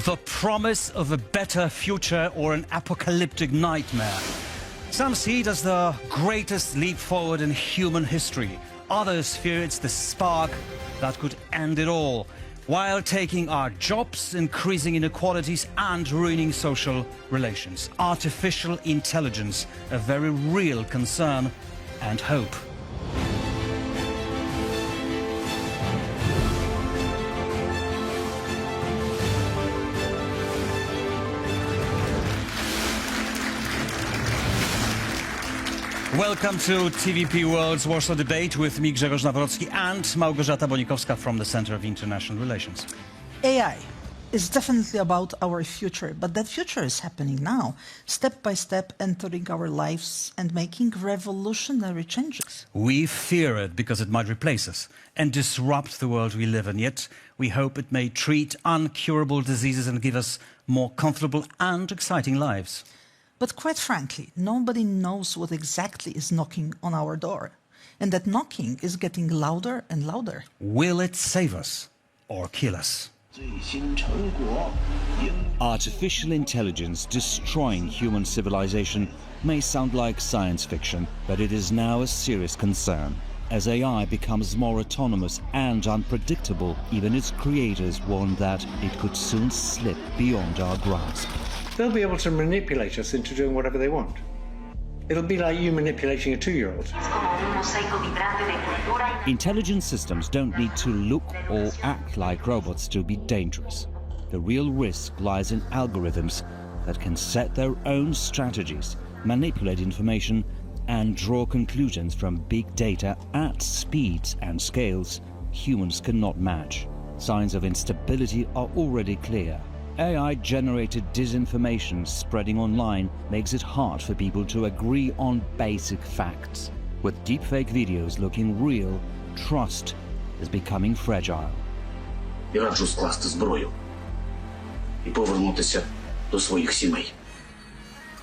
the promise of a better future or an apocalyptic nightmare. Some see it as the greatest leap forward in human history. Others fear it's the spark that could end it all, while taking our jobs, increasing inequalities and ruining social relations. Artificial intelligence, a very real concern and hope. Welcome to TVP World's Warsaw Debate with me, Grzegorz Nawrocki, and Małgorzata Bonikowska from the Center of International Relations. AI is definitely about our future, but that future is happening now, step by step entering our lives and making revolutionary changes. We fear it because it might replace us and disrupt the world we live in, yet we hope it may treat incurable diseases and give us more comfortable and exciting lives. But quite frankly, nobody knows what exactly is knocking on our door. And that knocking is getting louder and louder. Will it save us or kill us? Artificial intelligence destroying human civilization may sound like science fiction, but it is now a serious concern. As AI becomes more autonomous and unpredictable, even its creators warn that it could soon slip beyond our grasp. They'll be able to manipulate us into doing whatever they want. It'll be like you manipulating a 2-year-old. Intelligent systems don't need to look or act like robots to be dangerous. The real risk lies in algorithms that can set their own strategies, manipulate information, and draw conclusions from big data at speeds and scales humans cannot match. Signs of instability are already clear. AI-generated disinformation spreading online makes it hard for people to agree on basic facts. With deepfake videos looking real, trust is becoming fragile. І раджу скласти зброю і повернутися до своїх сімей.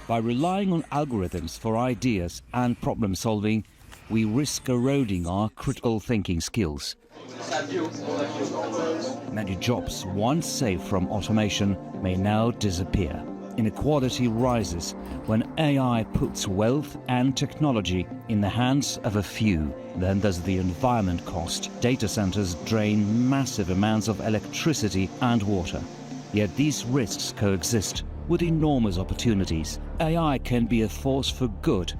By relying on algorithms for ideas and problem solving, we risk eroding our critical thinking skills. Many jobs once saved from automation may now disappear. Inequality rises when AI puts wealth and technology in the hands of a few. Then there's the environment cost. Data centers drain massive amounts of electricity and water. Yet these risks coexist with enormous opportunities. AI can be a force for good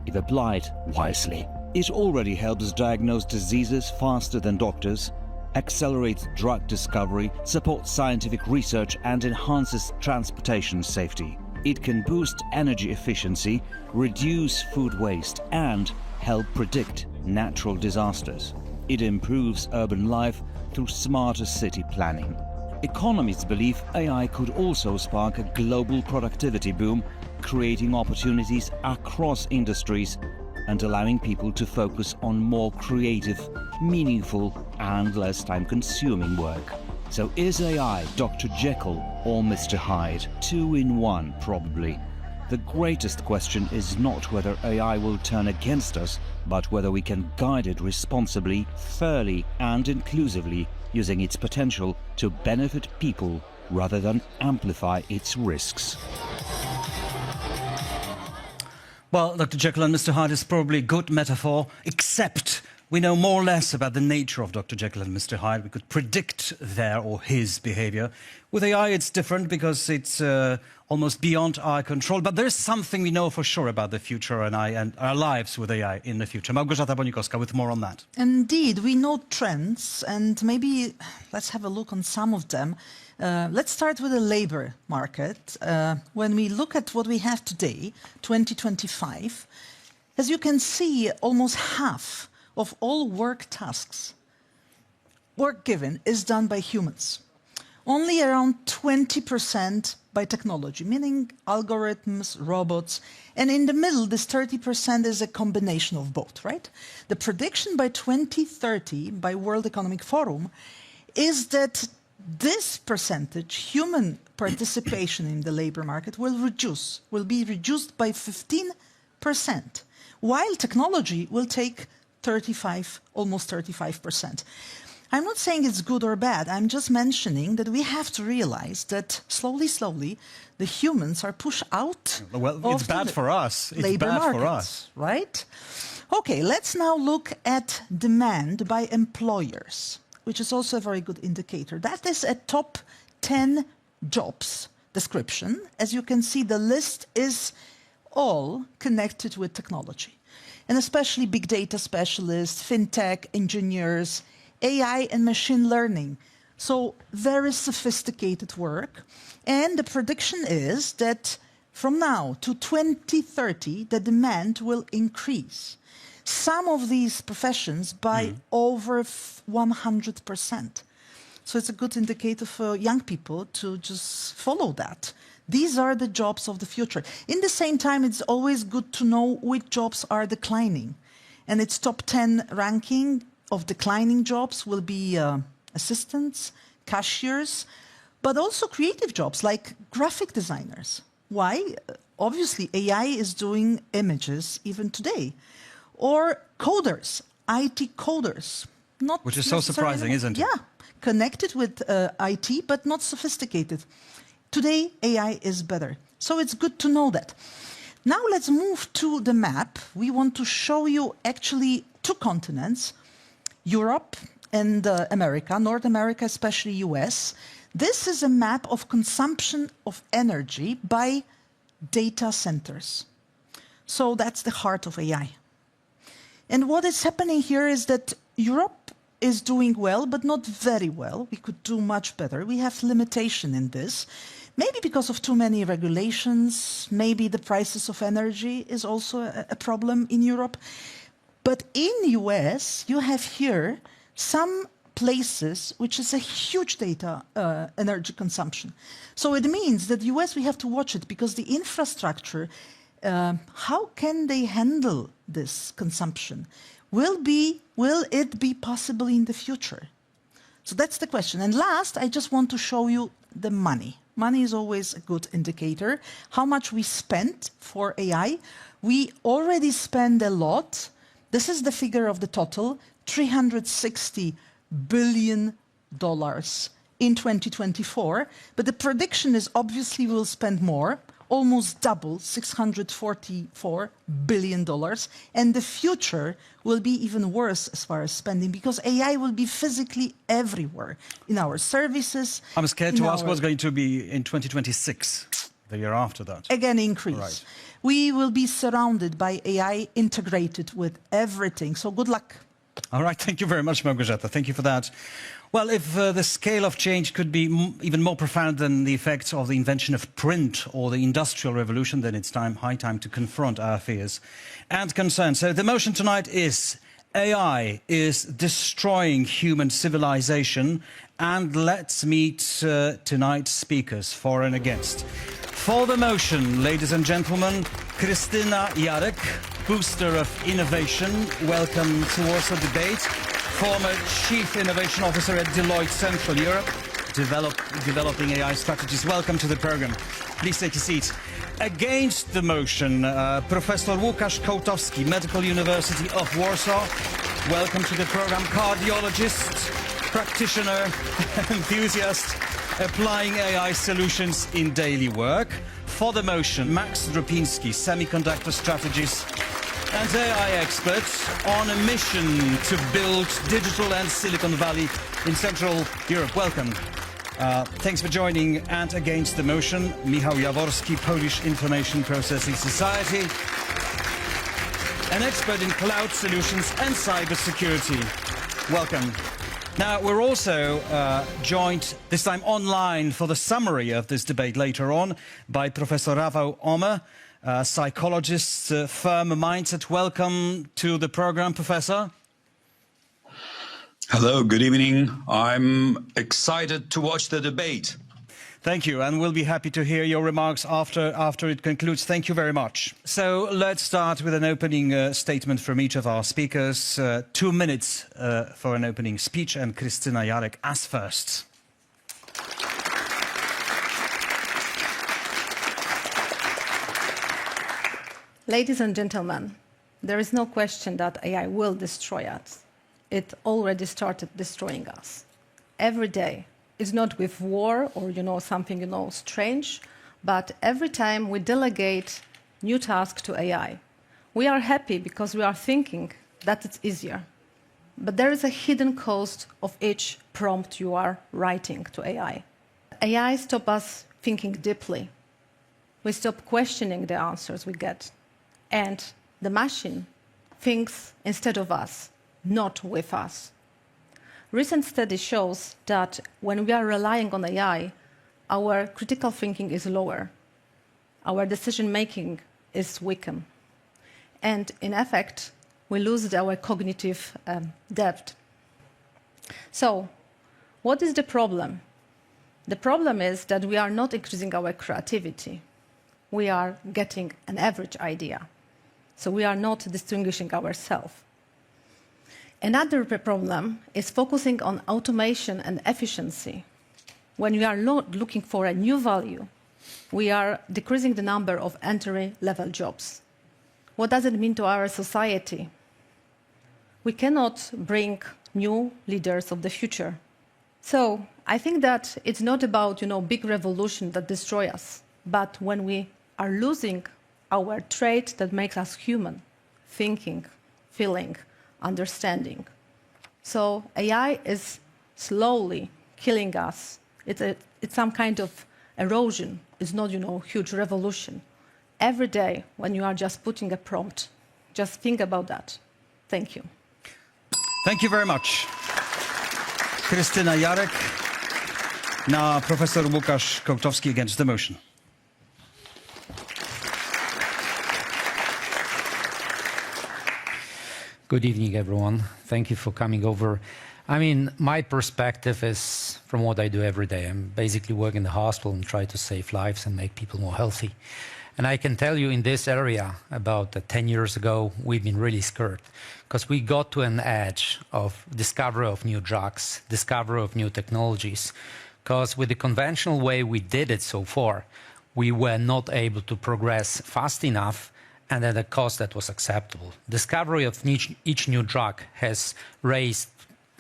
if applied wisely. It already helps diagnose diseases faster than doctors, accelerates drug discovery, supports scientific research, and enhances transportation safety. It can boost energy efficiency, reduce food waste, and help predict natural disasters. It improves urban life through smarter city planning. Economists believe AI could also spark a global productivity boom, creating opportunities across industries and allowing people to focus on more creative, meaningful, and less time-consuming work. So is AI Dr. Jekyll or Mr. Hyde? 2 in 1, probably. The greatest question is not whether AI will turn against us, but whether we can guide it responsibly, fairly, and inclusively, using its potential to benefit people rather than amplify its risks. Well, Dr. Jekyll and Mr. Hyde is probably a good metaphor, except we know more or less about the nature of Dr. Jekyll and Mr. Hyde. We could predict their or his behavior. With AI, it's different because it's almost beyond our control. But there's something we know for sure about the future and our lives with AI in the future. Małgorzata Bonikowska with more on that. Indeed, we know trends, and maybe let's have a look on some of them. Let's start with the labor market. When we look at what we have today, 2025, as you can see, almost half of all work tasks, work given, is done by humans. Only around 20% by technology, meaning algorithms, robots, and in the middle, this 30% is a combination of both, right? The prediction by 2030 by World Economic Forum is that this percentage, human participation in the labor market, will be reduced by 15%, while technology will take almost 35%. I'm not saying it's good or bad. I'm just mentioning that we have to realize that slowly, slowly, the humans are pushed out. Well, it's of bad the for us. It's labor bad markets, for us. right? Okay, let's now look at demand by employers, which is also a very good indicator. That is a top 10 jobs description. As you can see, the list is all connected with technology, and especially big data specialists, fintech, engineers, AI and machine learning. So very sophisticated work. And the prediction is that from now to 2030, the demand will increase. Some of these professions by over 100%. So it's a good indicator for young people to just follow that. These are the jobs of the future. In the same time, it's always good to know which jobs are declining. And its top 10 ranking of declining jobs will be assistants, cashiers, but also creative jobs like graphic designers. Why? Obviously, AI is doing images even today. Or coders, IT coders. Which is so surprising, isn't it? Yeah, connected with IT, but not sophisticated. Today, AI is better. So it's good to know that. Now let's move to the map. We want to show you actually two continents, Europe and America, North America, especially US. This is a map of consumption of energy by data centers. So that's the heart of AI. And what is happening here is that Europe is doing well, but not very well. We could do much better. We have limitation in this. Maybe because of too many regulations, maybe the prices of energy is also a problem in Europe. But in US, you have here some places which is a huge data energy consumption. So it means that US, we have to watch it because the infrastructure, how can they handle this consumption? Will it be possible in the future? So that's the question. And last, I just want to show you the money. Money is always a good indicator. How much we spent for AI. We already spend a lot. This is the figure of the total, $360 billion in 2024. But the prediction is obviously we'll spend more, almost double, $644 billion. And the future will be even worse as far as spending because AI will be physically everywhere in our services. I'm scared to ask what's going to be in 2026, the year after that. Again, increase. Right. We will be surrounded by AI integrated with everything. So good luck. All right, thank you very much, Małgorzata. Thank you for that. Well, if the scale of change could be even more profound than the effects of the invention of print or the Industrial Revolution, then it's high time to confront our fears and concerns. So the motion tonight is AI is destroying human civilization. And let's meet tonight's speakers for and against. For the motion, ladies and gentlemen, Krystyna Jarek, booster of innovation. Welcome to Warsaw Debate. Former Chief Innovation Officer at Deloitte Central Europe, developing AI strategies. Welcome to the program. Please take a seat. Against the motion, Professor Łukasz Kołtowski, Medical University of Warsaw. Welcome to the program. Cardiologist, practitioner, enthusiast, applying AI solutions in daily work. For the motion, Max Dropiński, semiconductor strategist and AI expert on a mission to build digital and Silicon Valley in Central Europe. Welcome. Thanks for joining. And against the motion, Michał Jaworski, Polish Information Processing Society, an expert in cloud solutions and cybersecurity. Welcome. Now, we're also joined, this time online, for the summary of this debate later on, by Professor Rafał Omer, psychologist, firm mindset. Welcome to the program, Professor. Hello, good evening. I'm excited to watch the debate. Thank you, and we'll be happy to hear your remarks after it concludes. Thank you very much. So let's start with an opening statement from each of our speakers. 2 minutes for an opening speech, and Krystyna Jarek as first. Ladies and gentlemen, there is no question that AI will destroy us. it already started destroying us. Every day. It's not with war or, something, strange, but every time we delegate new tasks to AI, we are happy because we are thinking that it's easier. But there is a hidden cost of each prompt you are writing to AI. AI stops us thinking deeply. We stop questioning the answers we get. And the machine thinks instead of us, not with us. Recent study shows that when we are relying on AI, our critical thinking is lower. Our decision-making is weakened. And in effect, we lose our cognitive depth. So, what is the problem? The problem is that we are not increasing our creativity. We are getting an average idea. So we are not distinguishing ourselves. Another problem is focusing on automation and efficiency. When we are looking for a new value, we are decreasing the number of entry-level jobs. What does it mean to our society? We cannot bring new leaders of the future. So I think that it's not about, big revolution that destroy us, but when we are losing our trait that makes us human, thinking, feeling, understanding. So AI is slowly killing us. It's some kind of erosion. It's not, huge revolution. Every day when you are just putting a prompt, just think about that. Thank you. Thank you very much. Krystyna Jarek. Now, Professor Łukasz Kołtowski against the motion. Good evening, everyone. Thank you for coming over. My perspective is from what I do every day. I'm basically work in the hospital and try to save lives and make people more healthy. And I can tell you in this area, about 10 years ago, we've been really scared because we got to an edge of discovery of new drugs, discovery of new technologies. Because with the conventional way we did it so far, we were not able to progress fast enough and at a cost that was acceptable. Discovery of each new drug has raised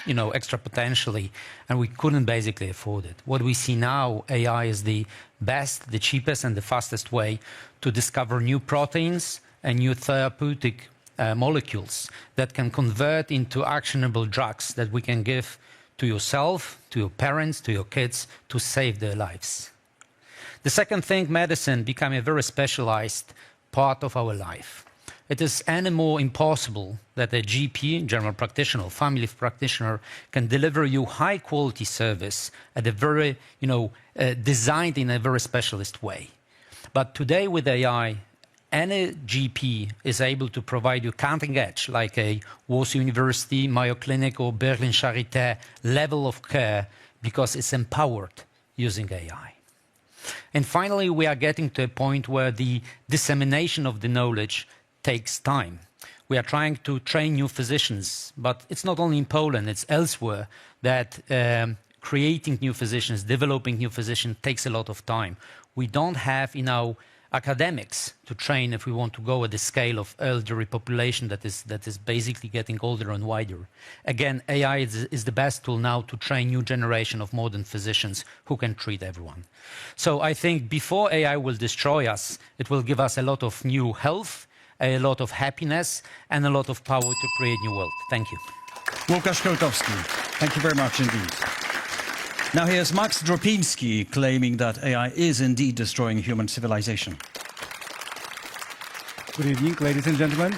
extra potentially, and we couldn't basically afford it. What we see now, AI is the best, the cheapest, and the fastest way to discover new proteins and new therapeutic molecules that can convert into actionable drugs that we can give to yourself, to your parents, to your kids, to save their lives. The second thing, medicine became a very specialized part of our life. It is any more impossible that a GP, general practitioner, family practitioner, can deliver you high quality service at a very, designed in a very specialist way. But today with AI, any GP is able to provide you cutting edge, like a Warsaw University, Mayo Clinic, or Berlin Charité level of care because it's empowered using AI. And finally, we are getting to a point where the dissemination of the knowledge takes time. We are trying to train new physicians, but it's not only in Poland, it's elsewhere that creating new physicians, developing new physicians takes a lot of time. We don't have academics to train if we want to go at the scale of elderly population that is basically getting older and wider. Again, AI is the best tool now to train new generation of modern physicians who can treat everyone. So I think before AI will destroy us, it will give us a lot of new health, a lot of happiness, and a lot of power to create new wealth. Thank you. Łukasz Kołtowski, thank you very much indeed. Now here's Max Dropiński claiming that AI is indeed destroying human civilization. Good evening, ladies and gentlemen.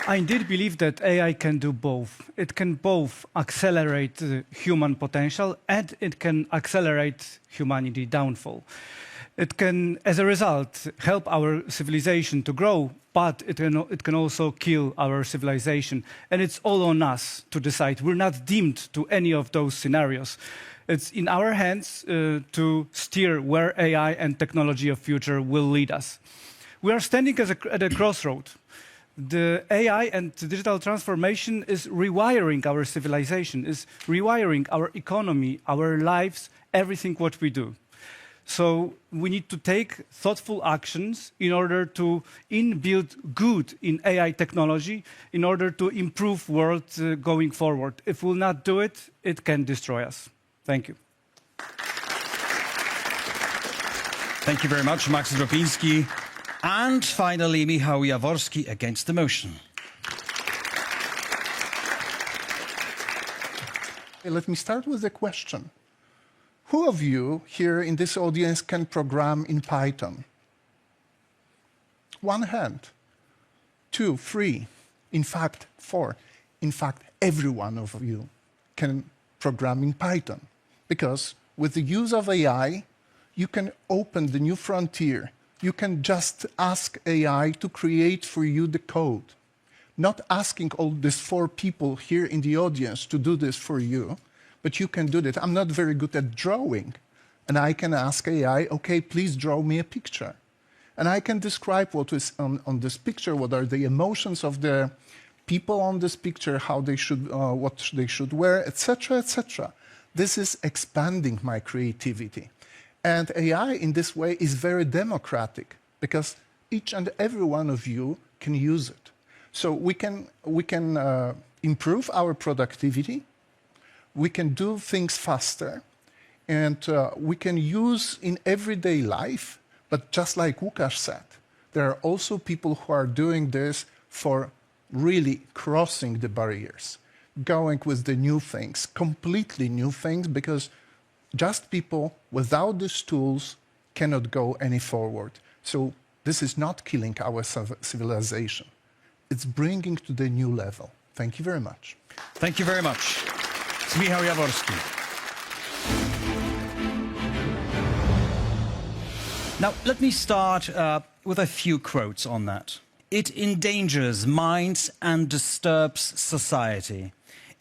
I indeed believe that AI can do both. It can both accelerate human potential and it can accelerate humanity downfall. It can, as a result, help our civilization to grow, but it can also kill our civilization. And it's all on us to decide. We're not deemed to any of those scenarios. It's in our hands to steer where AI and technology of future will lead us. We are standing at a crossroad. The AI and digital transformation is rewiring our civilization, is rewiring our economy, our lives, everything what we do. So we need to take thoughtful actions in order to inbuild good in AI technology in order to improve world going forward. If we'll not do it, it can destroy us. Thank you. Thank you very much, Max Dropiński. And finally, Michał Jaworski against the motion. Let me start with a question. Who of you here in this audience can program in Python? One hand. 2, 3, in fact, 4. In fact, every one of you can program in Python. Because with the use of AI, you can open the new frontier. You can just ask AI to create for you the code. Not asking all these 4 people here in the audience to do this for you, but you can do that. I'm not very good at drawing. And I can ask AI, okay, please draw me a picture. And I can describe what is on this picture, what are the emotions of the people on this picture, how they should, what they should wear, etc., etc. This is expanding my creativity. And AI in this way is very democratic because each and every one of you can use it. So we can improve our productivity, we can do things faster, and we can use in everyday life, but just like Łukasz said, there are also people who are doing this for really crossing the barriers, going with the new things, completely new things, because just people without these tools cannot go any forward. So this is not killing our civilization. It's bringing to the new level. Thank you very much. Thank you very much. It's Michał Jaworski. Now, let me start with a few quotes on that. It endangers minds and disturbs society.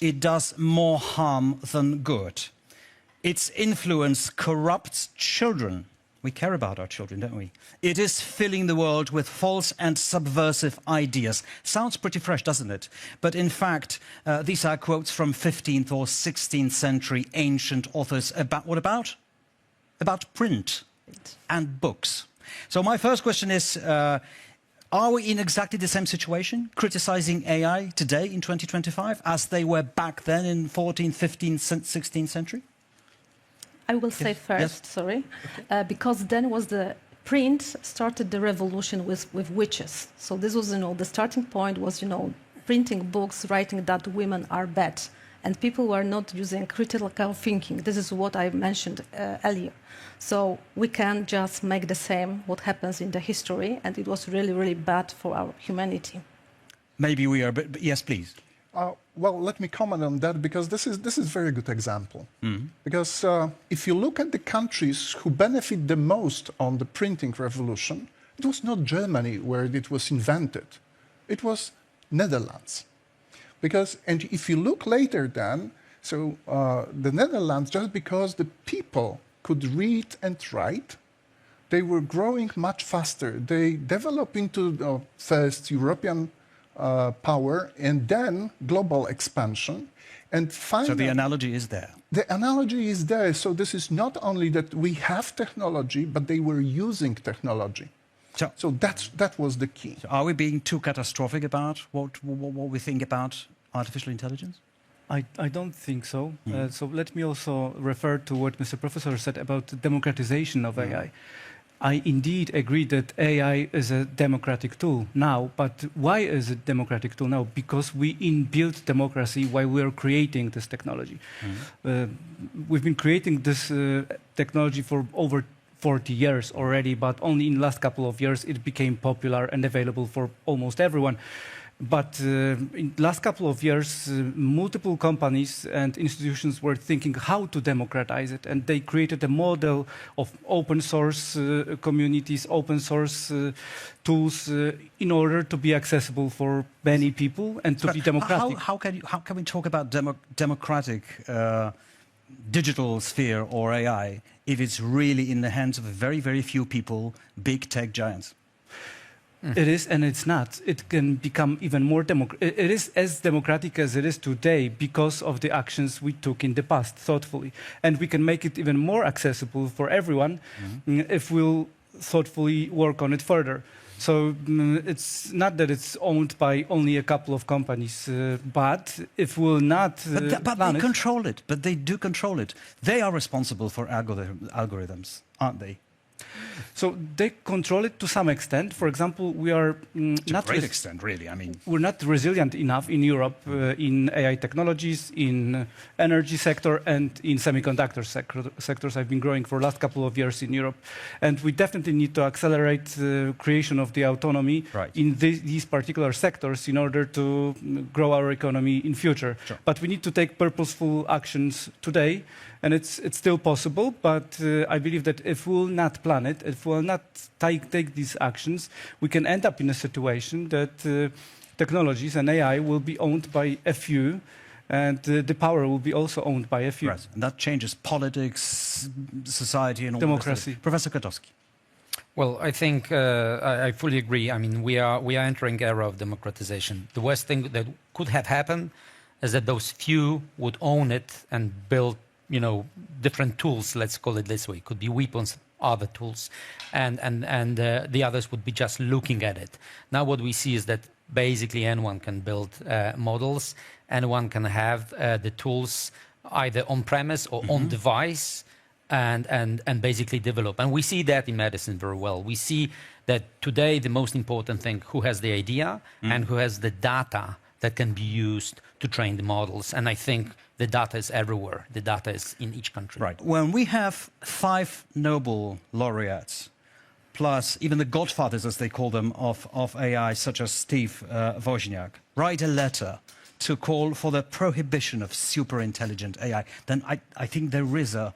It does more harm than good. Its influence corrupts children. We care about our children, don't we? It is filling the world with false and subversive ideas. Sounds pretty fresh, doesn't it? But in fact, these are quotes from 15th or 16th century ancient authors about, what about? About print and books. So my first question is, are we in exactly the same situation, criticizing AI today in 2025 as they were back then in 14th, 15th, 16th century? I will say first, sorry, because then was the print started the revolution with witches. So this was, the starting point was, printing books, writing that women are bad. And people were not using critical thinking. This is what I mentioned earlier. So we can just make the same what happens in the history, and it was really, really bad for our humanity. Maybe we are, but yes, please. Well, let me comment on that because this is a very good example. Because if you look at the countries who benefit the most on the printing revolution, it was not Germany where it was invented. It was Netherlands. And if you look later then, so the Netherlands, just because the people could read and write, they were growing much faster. They developed into first European power and then global expansion. And finally, so the analogy is there. The analogy is there. So this is not only that we have technology, but they were using technology. So that was the key. So are we being too catastrophic about what we think about artificial intelligence? I don't think so. So let me also refer to what Mr. Professor said about the democratization of AI. I indeed agree that AI is a democratic tool now, but why is it democratic tool now? Because we inbuilt democracy while we are creating this technology. We've been creating this technology for over 40 years already, but only in the last couple of years it became popular and available for almost everyone. But in the last couple of years, multiple companies and institutions were thinking how to democratize it, and they created a model of open source communities, open source tools in order to be accessible for many people and to be democratic. How can we talk about democratic digital sphere or AI if it's really in the hands of very, very few people, big tech giants? It is and it's not. It can become even more it is as democratic as it is today because of the actions we took in the past thoughtfully. And we can make it even more accessible for everyone if we'll thoughtfully work on it further. So it's not that it's owned by only a couple of companies, but if we'll not but they control it. But they do control it. They are responsible for algorithms, aren't they? So they control it to some extent. For example, we are to a great extent, really. I mean, we're not resilient enough in Europe in AI technologies, in energy sector, and in semiconductor sectors. Have been growing for the last couple of years in Europe, and we definitely need to accelerate the creation of the autonomy in these particular sectors in order to grow our economy in future. Sure. But we need to take purposeful actions today. And it's still possible, but I believe that if we'll not plan it, if we'll not take these actions, we can end up in a situation that technologies and AI will be owned by a few, and the power will be also owned by a few. Right. And that changes politics, society, and all democracy. Professor Kotowski. Well, I think I fully agree. I mean, we are entering an era of democratization. The worst thing that could have happened is that those few would own it and build different tools, let's call it this way. It could be weapons, other tools, and the others would be just looking at it. Now what we see is that basically anyone can build models, anyone can have the tools either on-premise or on-device and basically develop. And we see that in medicine very well. We see that today the most important thing, who has the idea and who has the data that can be used to train the models. And I think the data is everywhere. The data is in each country. Right. When we have 5 Nobel laureates, plus even the godfathers, as they call them, of AI, such as Steve Wozniak, write a letter to call for the prohibition of super-intelligent AI, then I think there is a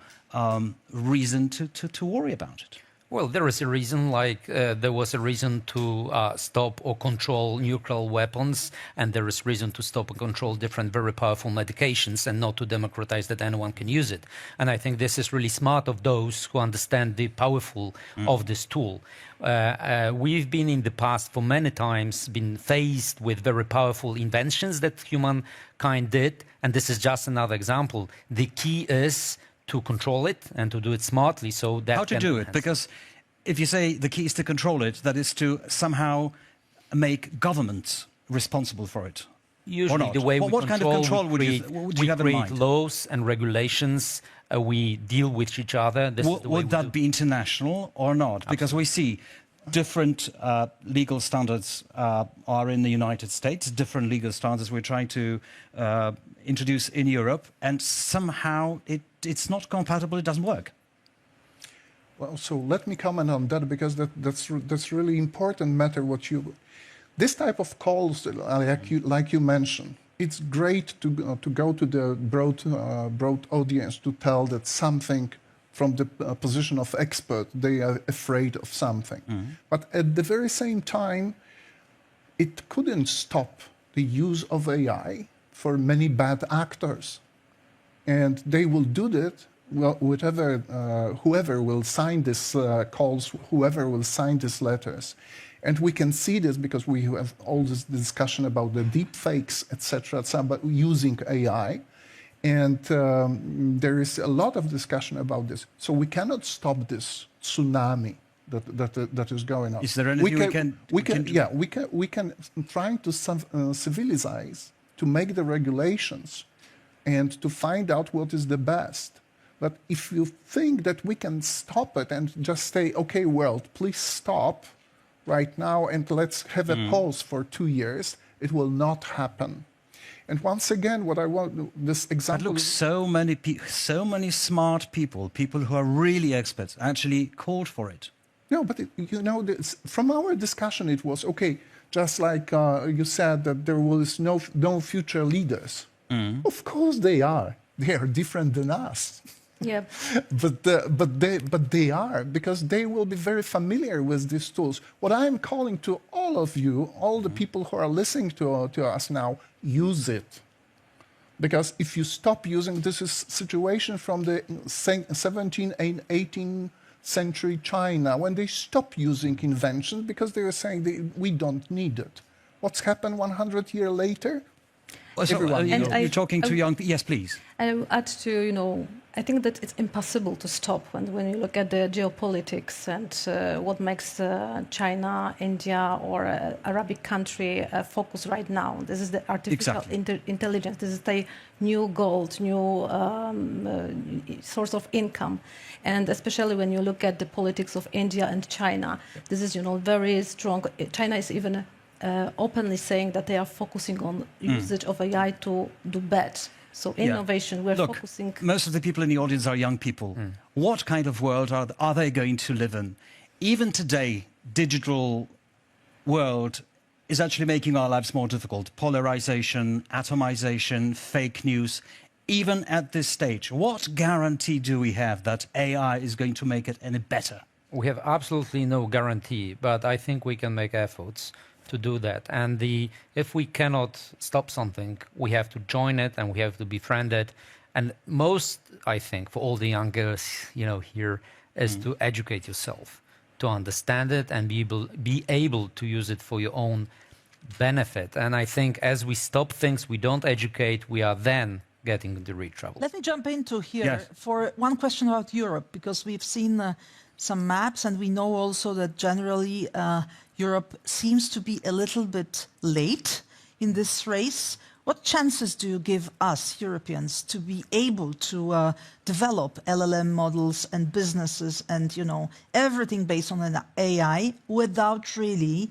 reason to worry about it. Well, there is a reason, like there was a reason to stop or control nuclear weapons, and there is reason to stop and control different very powerful medications and not to democratize that anyone can use it. And I think this is really smart of those who understand the powerful of this tool. We've been in the past for many times been faced with very powerful inventions that humankind did, and this is just another example. The key is to control it and to do it smartly, so that how to do it? Because if you say the key is to control it, that is to somehow make governments responsible for it. Usually the way we what kind of control would you have in mind? We create laws and regulations. We deal with each other. Would that be international or not? Because we see different legal standards are in the United States, different legal standards we're trying to introduce in Europe, and somehow it's not compatible, it doesn't work. Well, so let me comment on that, because that's really important matter. This type of calls, like you mentioned, it's great to go to the broad audience to tell that something from the position of expert, they are afraid of something. But at the very same time, it couldn't stop the use of AI for many bad actors. And they will do that, well, whoever will sign this calls, whoever will sign these letters. And we can see this because we have all this discussion about the deep fakes, etc., but using AI. And there is a lot of discussion about this. So we cannot stop this tsunami that is going on. Is there anything we can do? Yeah, we can try to civilize, to make the regulations and to find out what is the best. But if you think that we can stop it and just say, okay, world, please stop right now and let's have a pause for 2 years, it will not happen. And once again, what I want, this example... But look, so many smart people who are really experts, actually called for it. No, but from our discussion, it was, okay, just like you said that there was no future leaders. Of course they are. They are different than us. Yeah. but they are, because they will be very familiar with these tools. What I'm calling to all of you, all the people who are listening to us now, use it. Because if you stop using, this is situation from the 17th and century China, when they stopped using inventions because they were saying we don't need it. What's happened 100 years later? You're talking to young people. Yes, please. I will add to, I think that it's impossible to stop when you look at the geopolitics and what makes China, India, or Arabic country focus right now. This is the artificial intelligence. This is the new gold, new source of income. And especially when you look at the politics of India and China, this is, very strong. China is even openly saying that they are focusing on usage of AI to do bad. So innovation, we're focusing... Most of the people in the audience are young people. What kind of world are they going to live in? Even today, digital world is actually making our lives more difficult. Polarization, atomization, fake news. Even at this stage, what guarantee do we have that AI is going to make it any better? We have absolutely no guarantee, but I think we can make efforts to do that. And if we cannot stop something, we have to join it and we have to befriend it. And most, I think, for all the young girls, here, is to educate yourself, to understand it and be able to use it for your own benefit. And I think as we stop things, we don't educate, we are then getting into real trouble. Let me jump into here for one question about Europe, because we've seen some maps and we know also that generally Europe seems to be a little bit late in this race. What chances do you give us, Europeans, to be able to develop LLM models and businesses and, everything based on an AI without really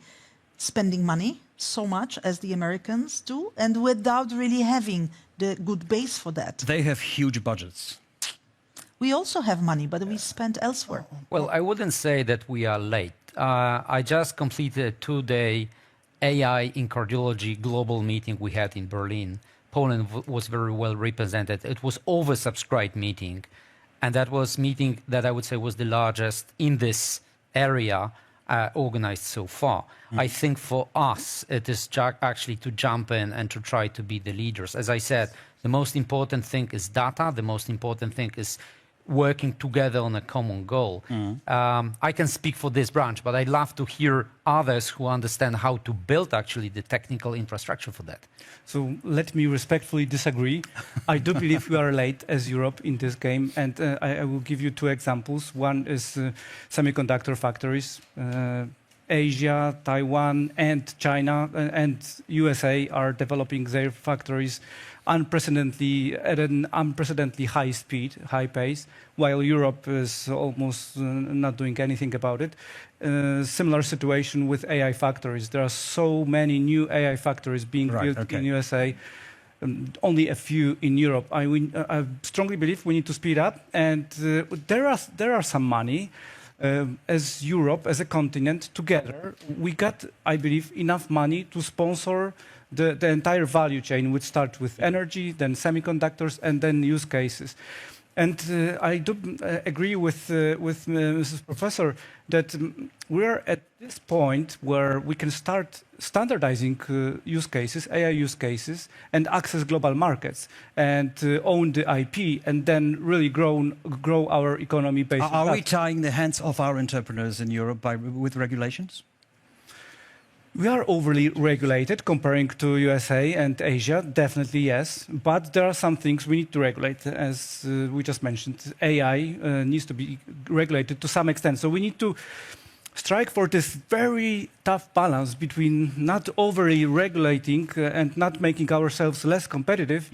spending money so much as the Americans do and without really having the good base for that? They have huge budgets. We also have money, but we spend elsewhere. Well, I wouldn't say that we are late. I just completed a 2-day AI in cardiology global meeting we had in Berlin. Poland was very well represented. It was oversubscribed meeting. And that was meeting that I would say was the largest in this area organized so far. I think for us, it is actually to jump in and to try to be the leaders. As I said, the most important thing is data. The most important thing is working together on a common goal. I can speak for this branch, but I'd love to hear others who understand how to build actually the technical infrastructure for that. So let me respectfully disagree. I do believe we are late as Europe in this game, and I will give you 2 examples. One is semiconductor factories. Asia, Taiwan, and China and USA are developing their factories at an unprecedentedly high speed, high pace, while Europe is almost not doing anything about it. Similar situation with AI factories. There are so many new AI factories being built in USA, only a few in Europe. I strongly believe we need to speed up, and there are some money. As Europe, as a continent, together, we got, I believe, enough money to sponsor the entire value chain, which starts with energy, then semiconductors, and then use cases. And I do agree with Mrs. Professor that we're at this point where we can start standardizing use cases, AI use cases, and access global markets, and own the IP, and then really grow our economy based on that. Are we tying the hands of our entrepreneurs in Europe with regulations? We are overly regulated comparing to USA and Asia, definitely yes. But there are some things we need to regulate, as we just mentioned. AI needs to be regulated to some extent. So we need to strike for this very tough balance between not overly regulating and not making ourselves less competitive,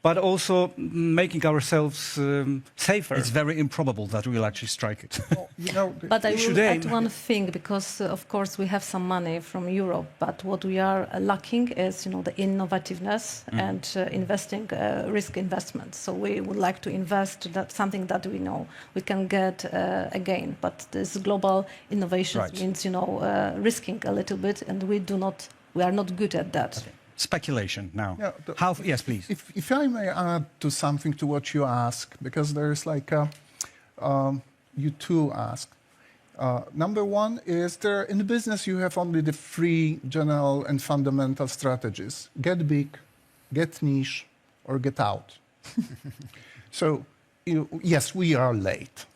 but also making ourselves safer. It's very improbable that we'll actually strike it. But I will add one thing, because of course we have some money from Europe, but what we are lacking is the innovativeness and investing risk investments. So we would like to invest something that we know we can get again. But this global innovation means risking a little bit, and we are not good at that. Okay. Speculation now. Yes, please. If I may add to something to what you ask, because there's you two asked. Number one is in business you have only the 3 general and fundamental strategies: get big, get niche, or get out. So yes, we are late.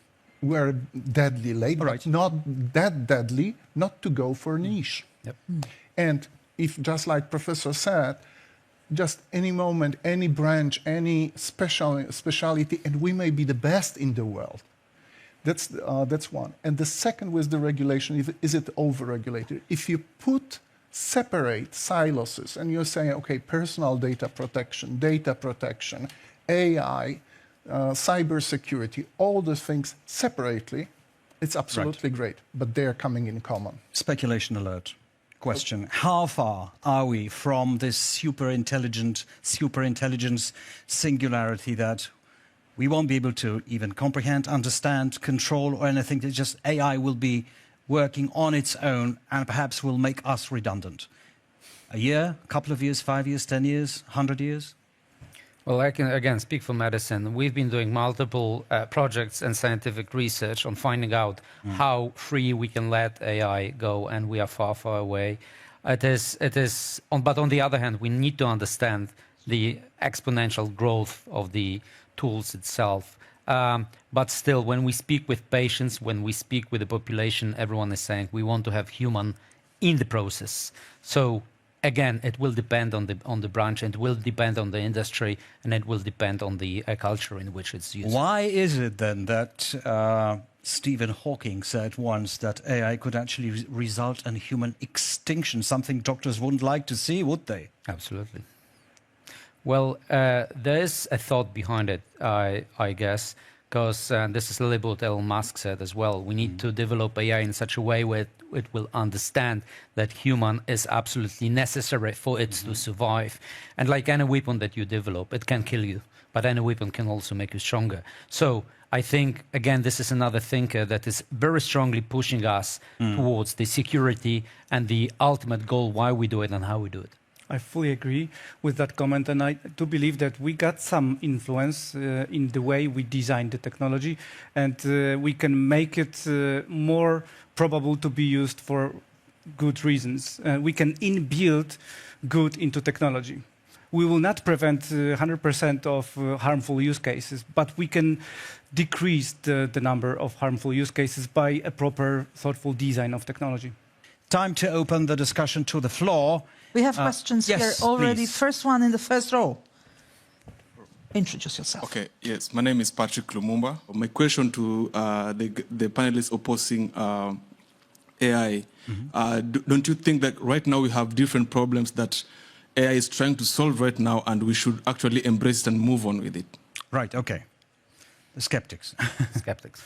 were deadly late, but not that deadly not to go for niche. Yep. And if, just like Professor said, just any moment, any branch, any specialty, and we may be the best in the world. That's one. And the second with the regulation, is it over-regulated? If you separate silos and you're saying, okay, personal data protection, AI, cybersecurity, all those things separately, it's absolutely great, but they're coming in common. Speculation alert. Question. How far are we from this superintelligence singularity that we won't be able to even comprehend, understand, control, or anything? It's just AI will be working on its own and perhaps will make us redundant. A year, a couple of years, 5 years, 10 years, 100 years? Well, I can, again, speak for medicine. We've been doing multiple projects and scientific research on finding out how free we can let AI go, and we are far, far away. But on the other hand, we need to understand the exponential growth of the tools itself. But still, when we speak with patients, when we speak with the population, everyone is saying we want to have human in the process. So again, it will depend on the branch, and it will depend on the industry, and it will depend on the culture in which it's used. Why is it then that Stephen Hawking said once that AI could actually result in human extinction, something doctors wouldn't like to see, would they? Absolutely. Well, there is a thought behind it, I guess, because this is a little bit what Elon Musk said as well. We need to develop AI in such a way where it will understand that human is absolutely necessary for it to survive. And like any weapon that you develop, it can kill you, but any weapon can also make you stronger. So I think, again, this is another thinker that is very strongly pushing us towards the security and the ultimate goal, why we do it and how we do it. I fully agree with that comment, and I do believe that we got some influence in the way we designed the technology, and we can make it more probable to be used for good reasons. We can inbuild good into technology. We will not prevent 100% of harmful use cases, but we can decrease the number of harmful use cases by a proper, thoughtful design of technology. Time to open the discussion to the floor. We have questions here already. Please. First one in the first row. Introduce yourself. Okay, yes, my name is Patrick Lumumba. My question to the panelists opposing AI, don't you think that right now we have different problems that AI is trying to solve right now, and we should actually embrace it and move on with it? Right, okay. The skeptics. Skeptics.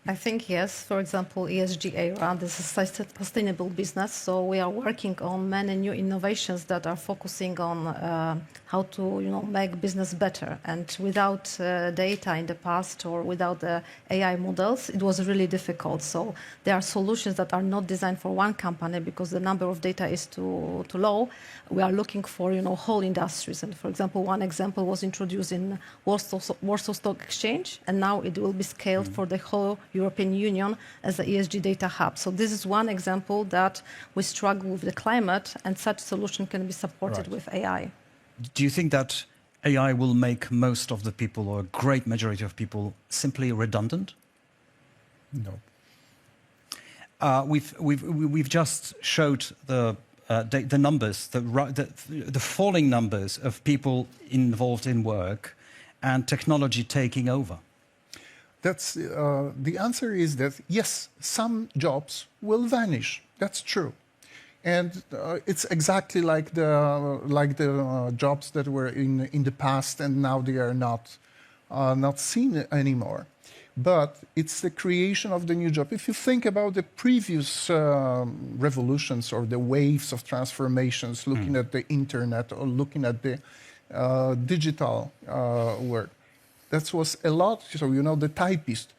I think yes. For example, ESG era, this is a sustainable business. So we are working on many new innovations that are focusing on how to, make business better. And without data in the past or without the AI models, it was really difficult. So there are solutions that are not designed for one company because the number of data is too low. We are looking for, whole industries. And for example, one example was introduced in Warsaw Stock Exchange, and now it will be scaled for the whole European Union as the ESG data hub. So this is one example that we struggle with the climate, and such solution can be supported with AI. Do you think that AI will make most of the people, or a great majority of people, simply redundant? No. We've just showed the numbers, the falling numbers of people involved in work and technology taking over. That's the answer is that yes, some jobs will vanish. That's true, and it's exactly like the jobs that were in the past, and now they are not seen anymore. But it's the creation of the new job. If you think about the previous revolutions or the waves of transformations, looking at the internet or looking at the digital work, that was a lot. So the typist,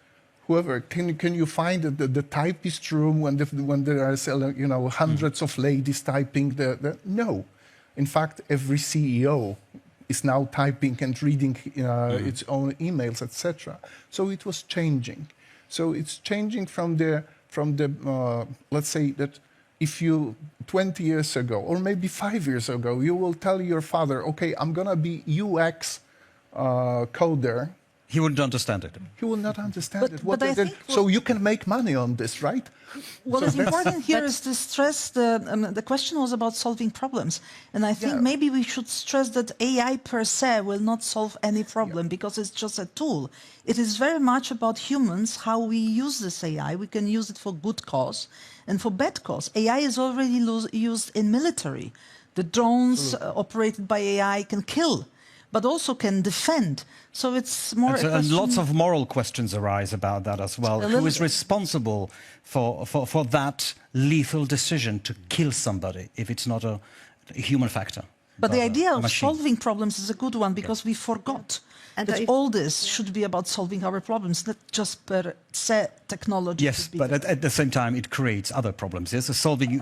whoever, can you find the typist room when there are hundreds of ladies typing no. In fact, every CEO is now typing and reading its own emails, etc. So it was changing. So it's changing from the let's say that if you 20 years ago or maybe 5 years ago, you will tell your father, okay, I'm gonna be UX coder He wouldn't understand it. He will not understand it. But I think so you can make money on this, right? What is important here is to stress the question was about solving problems. And I think maybe we should stress that AI per se will not solve any problem because it's just a tool. It is very much about humans, how we use this AI. We can use it for good cause and for bad cause. AI is already used in military. The drones operated by AI can kill, but also can defend. So it's more and lots of moral questions arise about that as well. Who is responsible for that lethal decision to kill somebody if it's not a human factor? But the idea of solving problems is a good one because we forgot that all this should be about solving our problems, not just per se technology. Yes, but at the same time, it creates other problems. Yes, so solving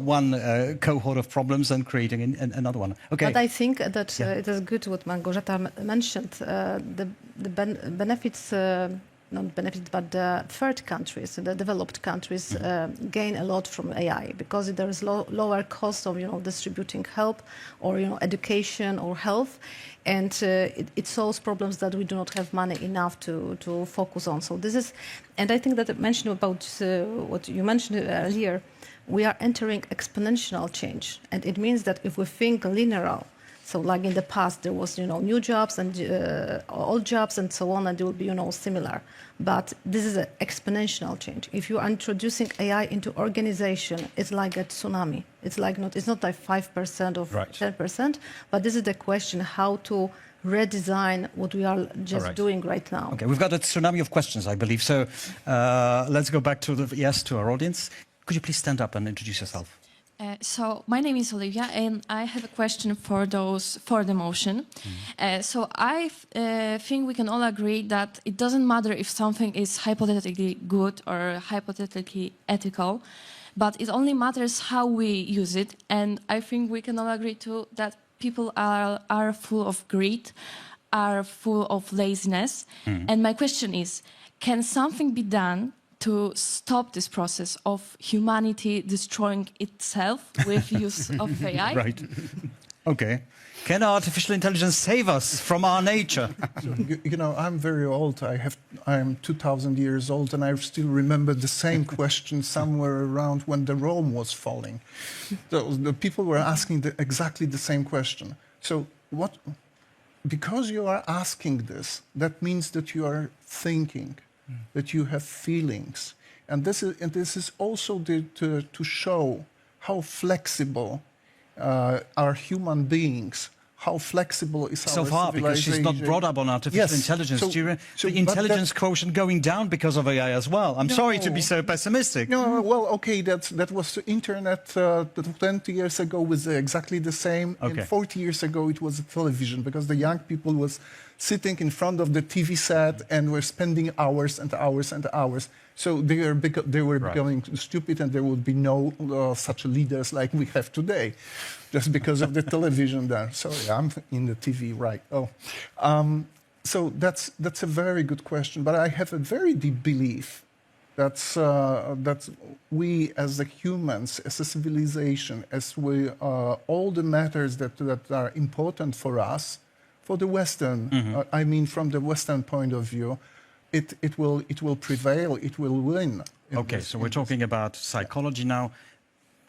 one cohort of problems and creating another one. Okay. But I think that it is good what Małgorzata mentioned. The benefits, not benefits, but the third countries, the developed countries, gain a lot from AI because there is lower cost of distributing help or education or health. And it solves problems that we do not have money enough to focus on. So this is, and I think that mentioning about what you mentioned earlier, we are entering exponential change. And it means that if we think linear, so like in the past, there was, new jobs and old jobs and so on, and it will be, similar. But this is an exponential change. If you are introducing AI into organization, it's like a tsunami. It's not like 5% or 10%, but this is the question, how to redesign what we are just doing right now. Okay, we've got a tsunami of questions, I believe. So let's go back to to our audience. Could you please stand up and introduce yourself? So my name is Olivia, and I have a question for the motion. So I think we can all agree that it doesn't matter if something is hypothetically good or hypothetically ethical, but it only matters how we use it. And I think we can all agree too that people are full of greed, are full of laziness. And my question is, can something be done to stop this process of humanity destroying itself with use of AI? Right. Okay. Can artificial intelligence save us from our nature? I'm very old. I'm 2,000 years old, and I still remember the same question somewhere around when the Rome was falling. The people were asking exactly the same question. So because you are asking this, that means that you are thinking, that you have feelings. And this is also to show how flexible are human beings, how flexible is our civilization. So far, because she's not brought up on artificial intelligence. The intelligence quotient going down because of AI as well. I'm sorry to be so pessimistic. No, well, okay, that was the internet 20 years ago was exactly the same. Okay. And 40 years ago, it was television, because the young people was sitting in front of the TV set and were spending hours and hours and hours. So they were becoming stupid, and there would be no such leaders like we have today, just because of the television there. Sorry, I'm in the TV, right? So that's a very good question, but I have a very deep belief that we as the humans, as a civilization, as we all the matters that are important for us, for the Western, I mean, from the Western point of view, it will prevail, it will win. Okay, so we're talking about psychology now.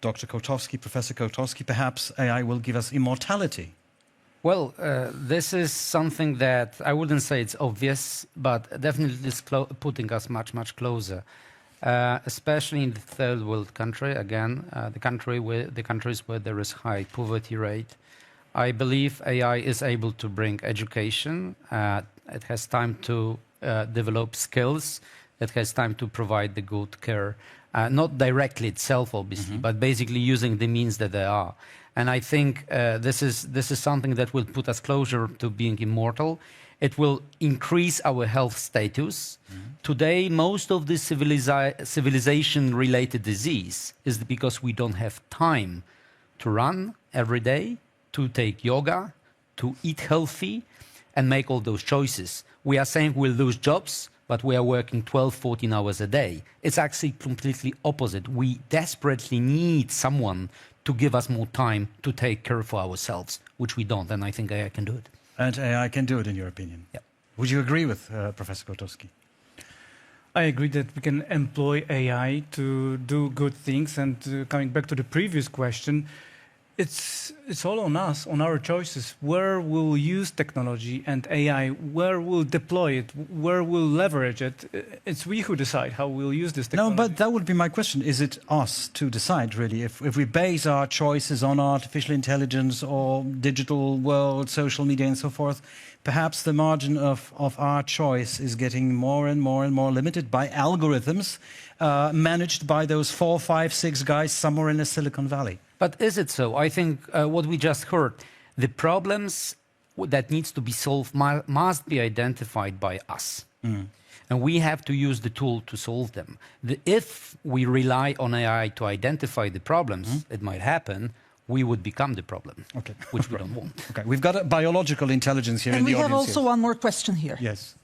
Dr. Kołtowski, Professor Kołtowski, perhaps AI will give us immortality. Well, this is something that I wouldn't say it's obvious, but definitely it's putting us much, much closer, especially in the third world country, again, the countries where there is high poverty rate. I believe AI is able to bring education. It has time to develop skills. It has time to provide the good care. Not directly itself, obviously, but basically using the means that there are. And I think this is something that will put us closer to being immortal. It will increase our health status. Today, most of the civilization-related disease is because we don't have time to run every day, to take yoga, to eat healthy, and make all those choices. We are saying we'll lose jobs, but we are working 12, 14 hours a day. It's actually completely opposite. We desperately need someone to give us more time to take care of ourselves, which we don't, and I think AI can do it. And AI can do it, in your opinion? Yeah. Would you agree with Professor Kotowski? I agree that we can employ AI to do good things. And coming back to the previous question, it's all on us, on our choices. Where we'll use technology and AI, where we'll deploy it, where we'll leverage it. It's we who decide how we'll use this technology. No, but that would be my question. Is it us to decide, really? If we base our choices on artificial intelligence or digital world, social media and so forth, perhaps the margin of our choice is getting more and more and more limited by algorithms managed by those 4, 5, 6 guys somewhere in the Silicon Valley. But is it so? I think what we just heard, the problems that needs to be solved must be identified by us. And we have to use the tool to solve them. If we rely on AI to identify the problems, it might happen, we would become the problem, which we don't want. Okay, we've got a biological intelligence here and in the audience. And we have also one more question here. Yes.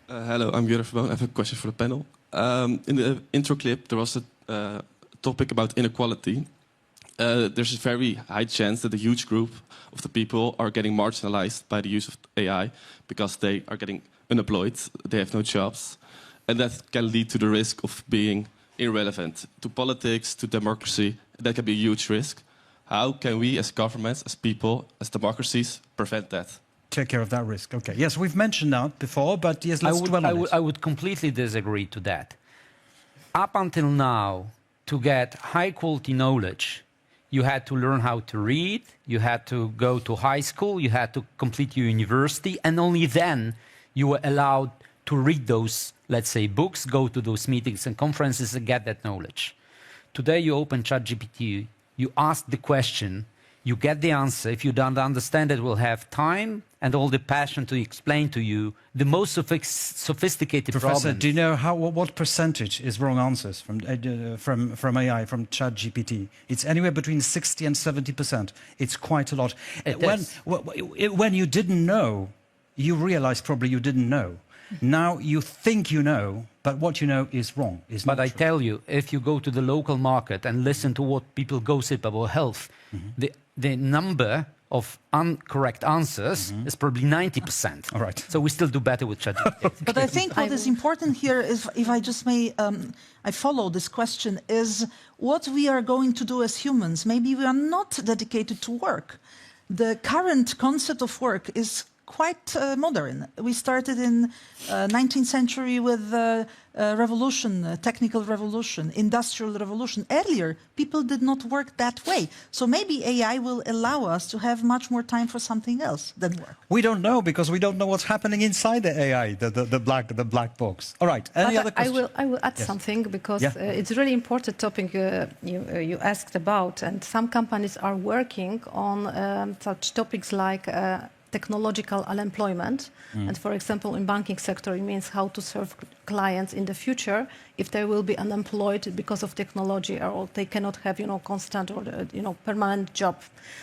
Hello, I'm Jurgen Verboon. I have a question for the panel. In the intro clip, there was a topic about inequality. There's a very high chance that a huge group of the people are getting marginalized by the use of AI because they are getting unemployed, they have no jobs, and that can lead to the risk of being irrelevant to politics, to democracy. That can be a huge risk. How can we as governments, as people, as democracies prevent that? Take care of that risk. Okay. Yes, we've mentioned that before, but yes, let's dwell on it. I would completely disagree to that. Up until now, to get high-quality knowledge, you had to learn how to read, you had to go to high school, you had to complete your university, and only then you were allowed to read those, let's say, books, go to those meetings and conferences and get that knowledge. Today you open ChatGPT, you ask the question, you get the answer. If you don't understand it, we'll have time and all the passion to explain to you the most sophisticated Professor, problems. do you know what percentage is wrong answers from AI, from ChatGPT? It's anywhere between 60 and 70%. It's quite a lot. When you didn't know, you realized probably you didn't know. Now you think you know, but what you know is wrong. But I tell you, if you go to the local market and listen to what people gossip about health, the number of incorrect answers is probably 90%. All right. So we still do better with ChatGPT. But I think what is important here is, if I just may, I follow this question, is what we are going to do as humans. Maybe we are not dedicated to work. The current concept of work is quite modern. We started in 19th century with revolution, technical revolution, industrial revolution. Earlier, people did not work that way. So maybe AI will allow us to have much more time for something else than work. We don't know because we don't know what's happening inside the AI, the black box. All right. Any other questions? I will add something because it's a really important topic you asked about, and some companies are working on such topics like technological unemployment. And for example, in banking sector, it means how to serve clients in the future if they will be unemployed because of technology, or they cannot have, constant or, permanent job.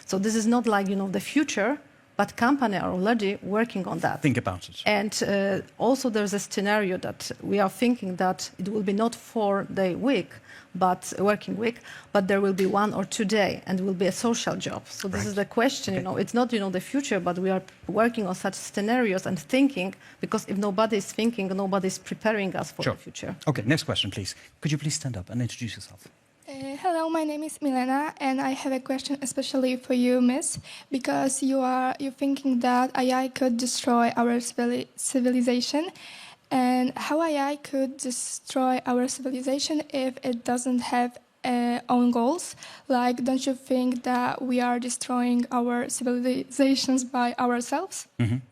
So this is not like, the future, but companies are already working on that. Think about it. And also there's a scenario that we are thinking that it will be not 4-day week, but working week, but there will be 1 or 2 days, and will be a social job. So this is the question, it's not, the future, but we are working on such scenarios and thinking, because if nobody is thinking, nobody is preparing us for the future. Okay, next question, please. Could you please stand up and introduce yourself? Hello, my name is Milena, and I have a question especially for you, Miss, because you're thinking that AI could destroy our civilization. And how AI could destroy our civilization if it doesn't have own goals? Like, don't you think that we are destroying our civilizations by ourselves?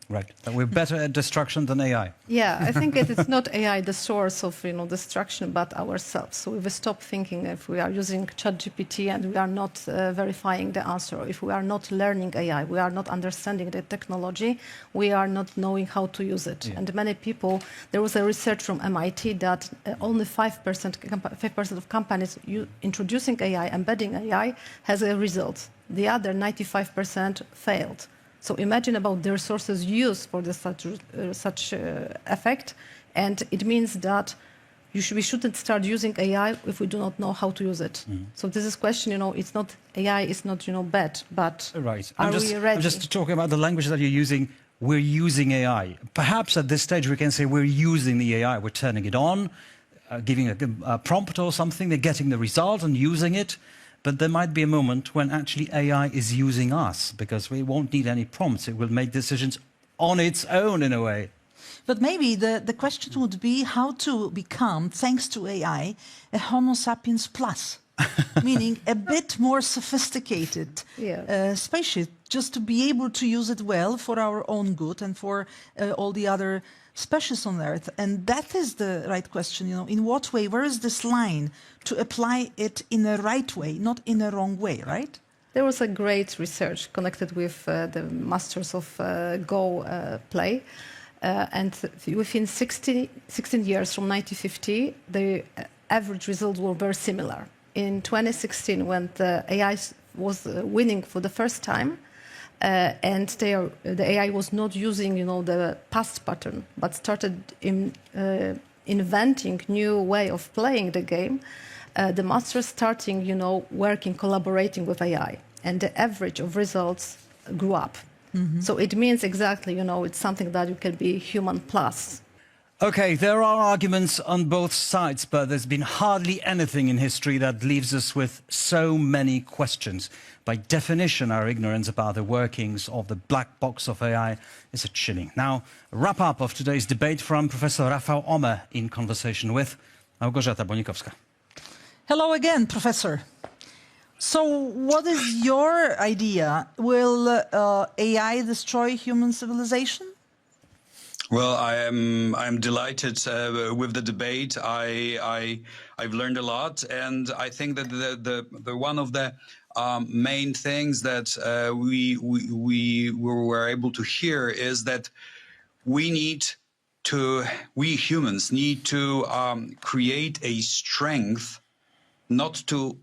Right. That we're better at destruction than AI. Yeah, I think it is not AI the source of destruction, but ourselves. So if we stop thinking, if we are using ChatGPT and we are not verifying the answer, if we are not learning AI, we are not understanding the technology, we are not knowing how to use it. Yeah. And many people, there was a research from MIT that only 5% of companies introducing AI, embedding AI, has a result. The other 95% failed. So imagine about the resources used for such effect, and it means that we shouldn't start using AI if we do not know how to use it. So this is question, it's not AI is not bad, but right. Are we ready? I'm just talking about the language that you're using. we're using AI. Perhaps at this stage we can say we're using the AI, we're turning it on, giving a prompt or something, they're getting the result and using it. But there might be a moment when actually AI is using us, because we won't need any prompts. It will make decisions on its own in a way. But maybe the question would be how to become, thanks to AI, a Homo sapiens plus, meaning a bit more sophisticated species, just to be able to use it well for our own good and for all the other species on Earth. And that is the right question, you know, in what way, where is this line to apply it in a right way, not in a wrong way, right? There was a great research connected with the masters of Go play. And within 16 years from 1950, the average results were very similar. In 2016, when the AI was winning for the first time, and the AI was not using, you know, the past pattern, but started inventing new way of playing the game, the masters starting, you know, working, collaborating with AI, and the average of results grew up. So it means exactly, you know, it's something that you can be human plus. Okay, there are arguments on both sides, but there's been hardly anything in history that leaves us with so many questions. By definition, our ignorance about the workings of the black box of AI is chilling. Now, a wrap-up of today's debate from Professor Rafał Omer in conversation with Małgorzata Bonikowska. Hello again, Professor. So what is your idea? Will AI destroy human civilization? Well, I'm delighted with the debate. I've learned a lot, and I think that the one of the main things that we were able to hear is that we humans need to create a strength not to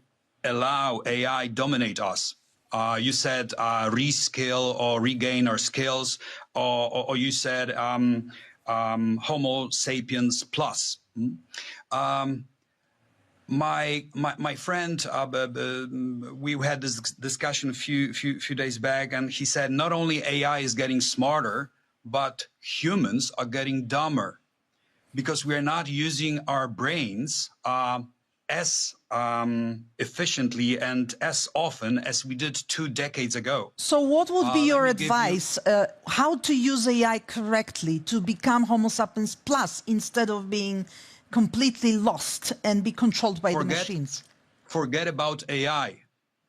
allow AI dominate us. You said reskill or regain our skills, or you said Homo sapiens plus. My friend, we had this discussion a few days back, and he said not only AI is getting smarter, but humans are getting dumber, because we are not using our brains as efficiently and as often as we did 2 decades ago. So what would be your advice, how to use AI correctly to become Homo sapiens plus instead of being completely lost and be controlled by the machines? Forget about AI.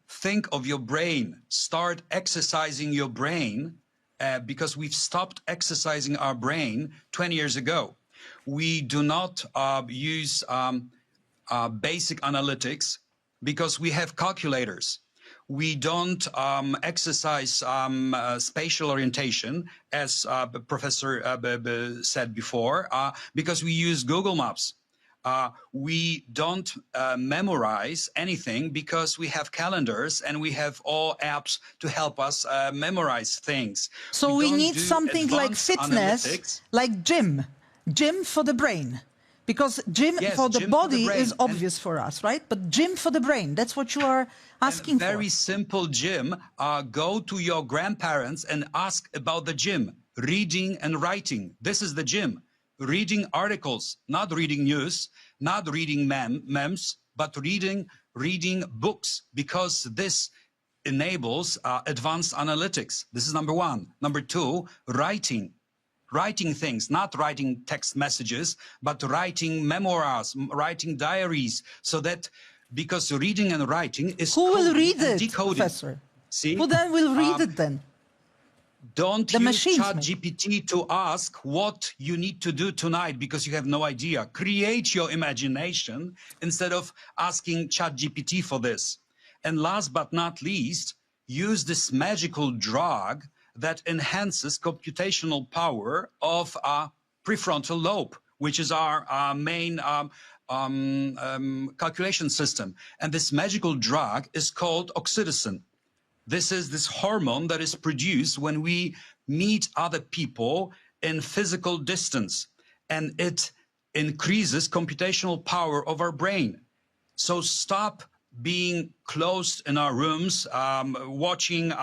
Think of your brain. Start exercising your brain, because we've stopped exercising our brain 20 years ago. We do not use basic analytics because we have calculators. We don't exercise spatial orientation, as the professor said before, because we use Google Maps. We don't memorize anything because we have calendars and we have all apps to help us memorize things. So we need something like fitness, like gym for the brain. Because gym for the body is obvious for us, right? But gym for the brain, that's what you are asking for. Very simple gym. Go to your grandparents and ask about the gym. Reading and writing. This is the gym. Reading articles, not reading news, not reading memes, but reading books, because this enables advanced analytics. This is number one. Number two, writing things, not writing text messages, but writing memoirs, writing diaries, so that, because reading and writing is Who will read it, decoding. Professor? See? Who then will read it then? Don't use ChatGPT to ask what you need to do tonight because you have no idea. Create your imagination instead of asking ChatGPT for this. And last but not least, use this magical drug that enhances computational power of our prefrontal lobe, which is our main calculation system. And this magical drug is called oxytocin. This is this hormone that is produced when we meet other people in physical distance, and it increases computational power of our brain. So stop being closed in our rooms, watching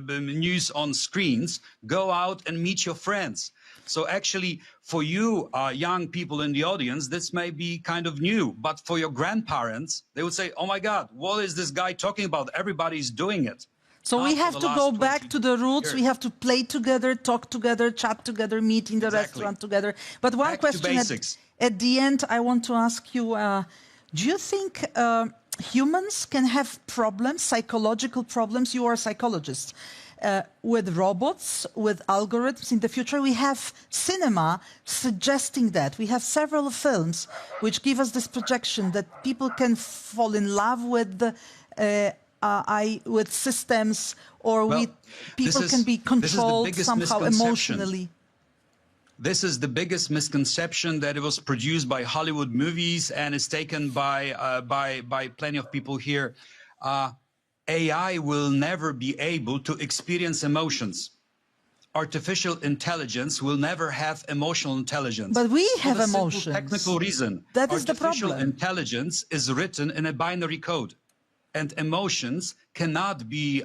news on screens. Go out and meet your friends. So actually, for you, young people in the audience, this may be kind of new. But for your grandparents, they would say, oh my God, what is this guy talking about? Everybody's doing it. So we have to go back to the roots. We have to play together, talk together, chat together, meet in the restaurant together. But one question at the end, I want to ask you, do you think humans can have problems, psychological problems? You are a psychologist. With robots, with algorithms in the future. We have cinema suggesting that. We have several films which give us this projection that people can fall in love with with systems, or people can be controlled somehow emotionally. This is the biggest misconception, that it was produced by Hollywood movies and is taken by plenty of people here. AI will never be able to experience emotions. Artificial intelligence will never have emotional intelligence. But we have emotions. For the technical reason. That is the Artificial problem. intelligence is written in a binary code, and emotions cannot be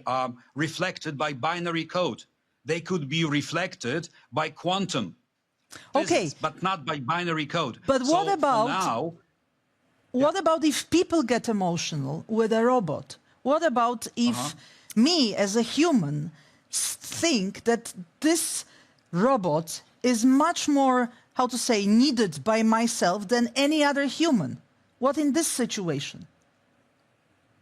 reflected by binary code. They could be reflected by quantum physics, but not by binary code. But so what about now? What about if people get emotional with a robot? What about if me as a human think that this robot is much more, how to say, needed by myself than any other human? What in this situation?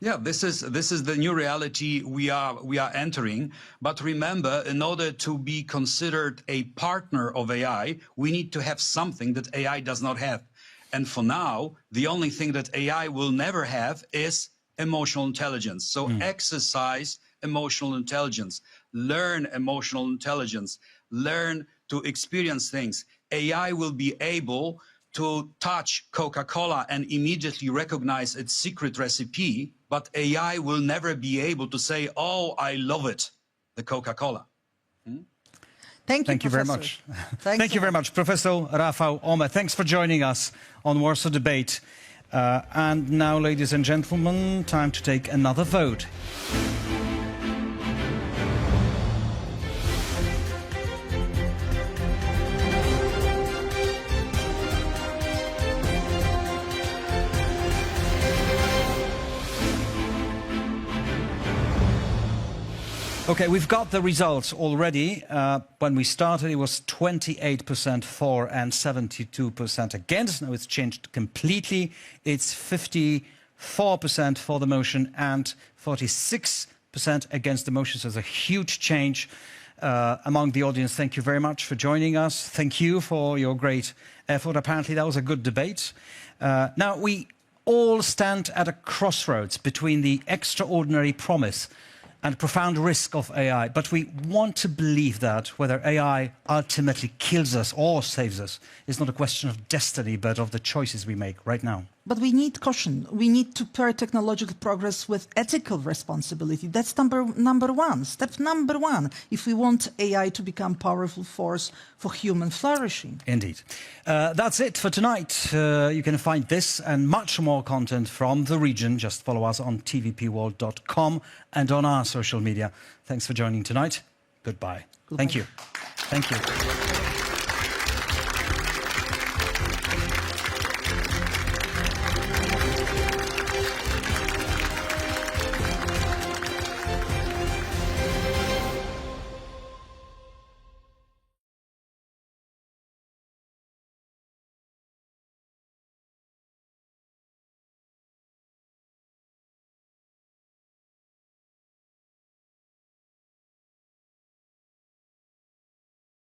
Yeah, this is the new reality we are entering. But remember, in order to be considered a partner of AI, we need to have something that AI does not have. And for now, the only thing that AI will never have is emotional intelligence. So exercise emotional intelligence, learn emotional intelligence, learn to experience things. AI will be able to touch Coca-Cola and immediately recognize its secret recipe, but AI will never be able to say, oh, I love it, the Coca-Cola. Thank you very much. Thank you very much, Professor Rafał Ome. Thanks for joining us on Warsaw Debate. And now, ladies and gentlemen, time to take another vote. Okay, we've got the results already. When we started, it was 28% for and 72% against. Now it's changed completely. It's 54% for the motion and 46% against the motion. So it's a huge change among the audience. Thank you very much for joining us. Thank you for your great effort. Apparently that was a good debate. Now we all stand at a crossroads between the extraordinary promise and profound risk of AI. But we want to believe that whether AI ultimately kills us or saves us is not a question of destiny, but of the choices we make right now. But we need caution. We need to pair technological progress with ethical responsibility. That's number one, step number one, if we want AI to become a powerful force for human flourishing. Indeed. That's it for tonight. You can find this and much more content from the region. Just follow us on tvpworld.com and on our social media. Thanks for joining tonight. Goodbye. Thank you. Thank you.